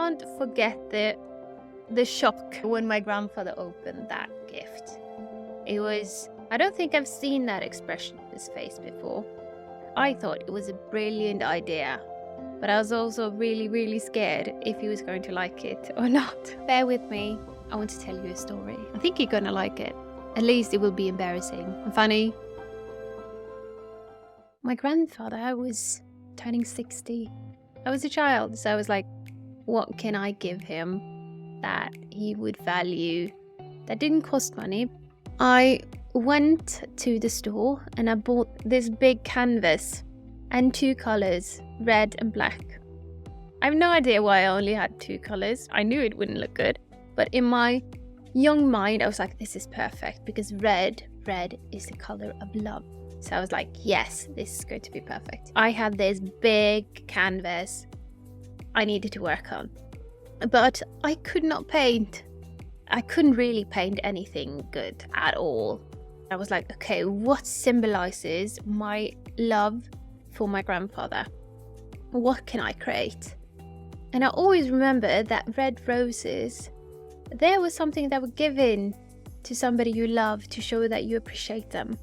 can't forget the shock when my grandfather opened that gift. It was, I don't think I've seen that expression on his face before. I thought it was a brilliant idea, but I was also really, really scared if he was going to like it or not. Bear with me, I want to tell you a story. I think you're gonna like it. At least it will be embarrassing and funny. My grandfather was turning 60. I was a child, so I was like, what can I give him that he would value, that didn't cost money? I went to the store and I bought this big canvas and 2 colors, red and black. I have no idea why I only had 2 colors. I knew it wouldn't look good, but in my young mind I was like, this is perfect because red is the color of love. So I was like, yes, this is going to be perfect. I had this big canvas I needed to work on, but I could not paint. I couldn't really paint anything good at all. I was like, okay, what symbolizes my love for my grandfather? What can I create? And I always remember that red roses, there was something that were given to somebody you love to show that you appreciate them.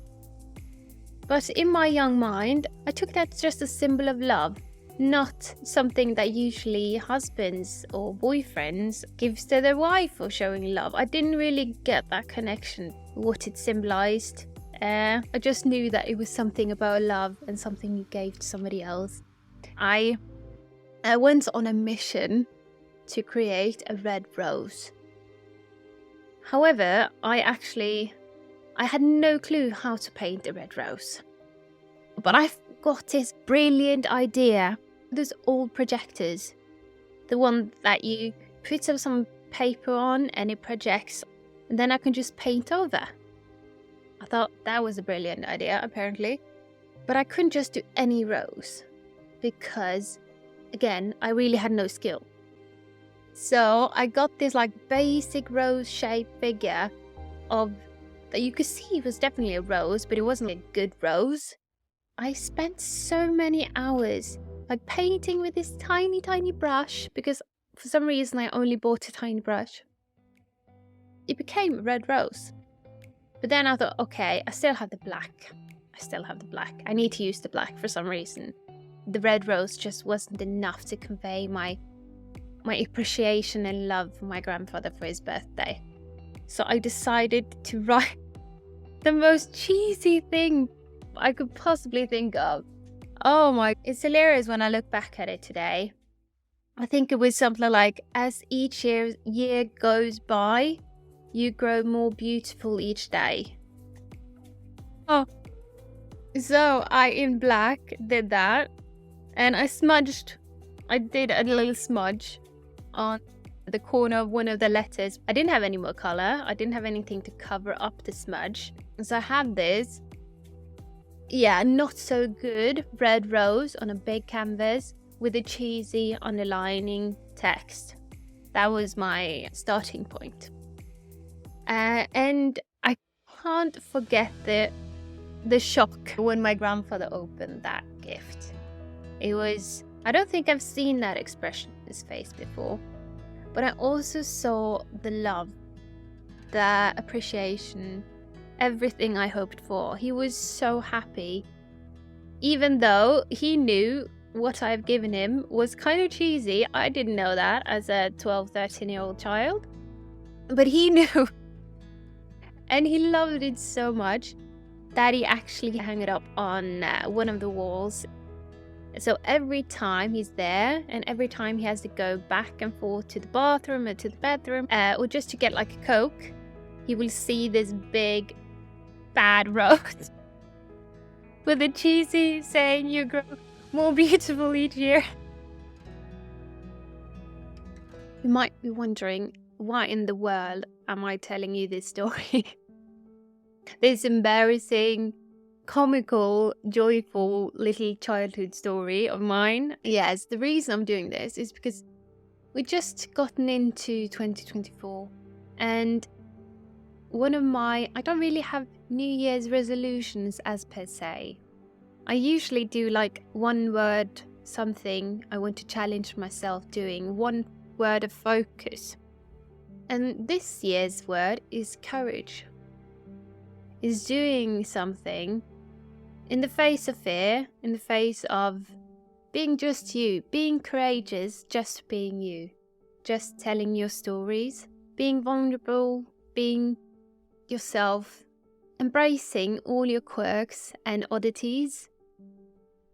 But in my young mind, I took that as just a symbol of love, not something that usually husbands or boyfriends gives to their wife for showing love. I didn't really get that connection, what it symbolized. I just knew that it was something about love and something you gave to somebody else. I went on a mission to create a red rose. However, I had no clue how to paint a red rose. But I've got this brilliant idea. Those old projectors, the one that you put some paper on and it projects, and then I can just paint over. I thought that was a brilliant idea, apparently. But I couldn't just do any rose because, again, I really had no skill. So I got this like basic rose shaped figure of that you could see was definitely a rose, but it wasn't a good rose. I spent so many hours like painting with this tiny brush because for some reason I only bought a tiny brush. It became a red rose. But then I thought, okay, I still have the black. I need to use the black for some reason. The red rose just wasn't enough to convey my appreciation and love for my grandfather for his birthday. So I decided to write the most cheesy thing I could possibly think of. Oh my, it's hilarious when I look back at it today. I think it was something like, as each year goes by, you grow more beautiful each day. Oh, so I, in black, did that. And I did a little smudge on the corner of one of the letters. I didn't have any more color. I didn't have anything to cover up the smudge. So I had this, not so good red rose on a big canvas with a cheesy underlining text. That was my starting point. And I can't forget the shock when my grandfather opened that gift. It was, I don't think I've seen that expression on his face before. But I also saw the love, the appreciation, everything I hoped for. He was so happy. Even though he knew what I've given him was kind of cheesy. I didn't know that as a 12, 13-year-old child. But he knew. And he loved it so much that he actually hung it up on one of the walls. So every time he's there and every time he has to go back and forth to the bathroom or to the bedroom or just to get like a Coke, he will see this big bad rose with a cheesy saying, you grow more beautiful each year. You might be wondering, why in the world am I telling you this story? This embarrassing, comical, joyful little childhood story of mine. Yes, the reason I'm doing this is because we just gotten into 2024 and I don't really have New Year's resolutions as per se. I usually do like one word something I want to challenge myself doing, one word of focus. And this year's word is courage. Is doing something in the face of fear, in the face of being just you, being courageous, just being you, just telling your stories, being vulnerable, being yourself, embracing all your quirks and oddities.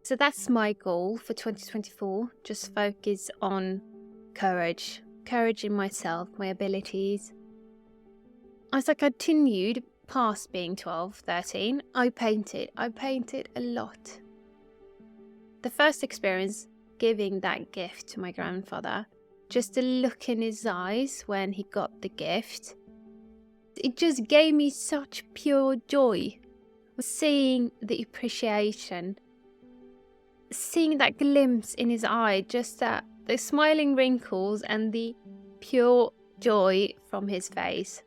So that's my goal for 2024, just focus on courage in myself, my abilities. As I continued past being 12, 13, I painted a lot. The first experience giving that gift to my grandfather, just the look in his eyes when he got the gift, it just gave me such pure joy. Seeing the appreciation, seeing that glimpse in his eye, just that the smiling wrinkles and the pure joy from his face.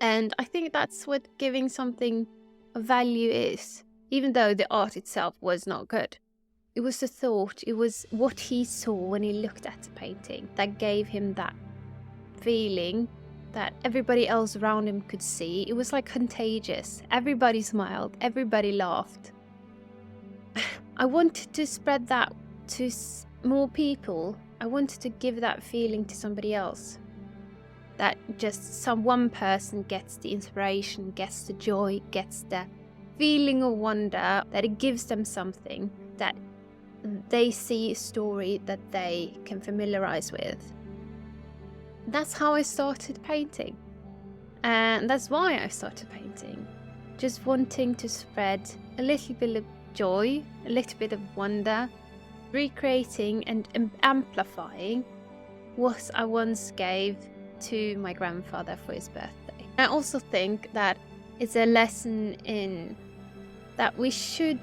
And I think that's what giving something of value is, even though the art itself was not good. It was the thought, it was what he saw when he looked at the painting that gave him that feeling that everybody else around him could see. It was like contagious. Everybody smiled, everybody laughed. I wanted to spread that to more people. I wanted to give that feeling to somebody else. That just one person gets the inspiration, gets the joy, gets the feeling of wonder, that it gives them something, that they see a story that they can familiarize with. That's how I started painting. And that's why I started painting. Just wanting to spread a little bit of joy, a little bit of wonder, recreating and amplifying what I once gave to my grandfather for his birthday. I also think that it's a lesson in that we should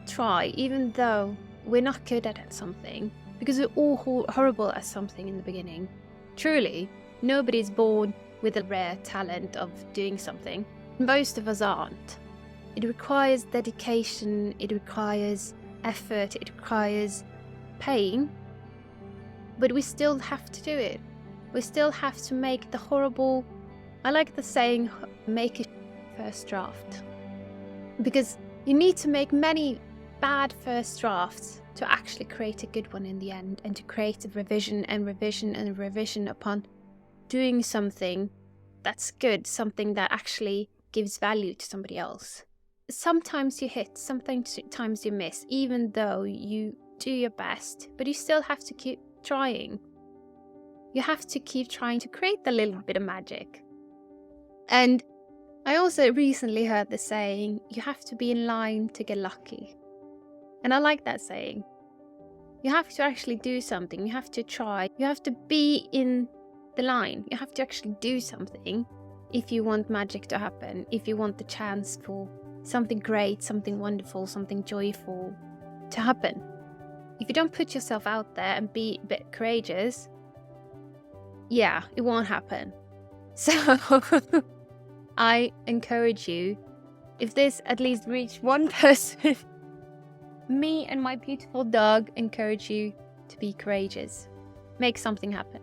try, even though we're not good at something, because we're all horrible at something in the beginning. Truly, nobody's born with a rare talent of doing something. Most of us aren't. It requires dedication, it requires effort, it requires pain, but we still have to do it. We still have to make the horrible, I like the saying, make a first draft. Because you need to make many bad first drafts to actually create a good one in the end, and to create a revision and revision and revision upon doing something that's good, something that actually gives value to somebody else. Sometimes you hit, sometimes you miss, even though you do your best, but you still have to keep trying. You have to keep trying to create the little bit of magic. And I also recently heard the saying, you have to be in line to get lucky. And I like that saying. You have to actually do something. You have to try. You have to be in the line. You have to actually do something if you want magic to happen, if you want the chance for something great, something wonderful, something joyful to happen. If you don't put yourself out there and be a bit courageous, yeah, it won't happen. So I encourage you, if this at least reached one person, me and my beautiful dog encourage you to be courageous. Make something happen.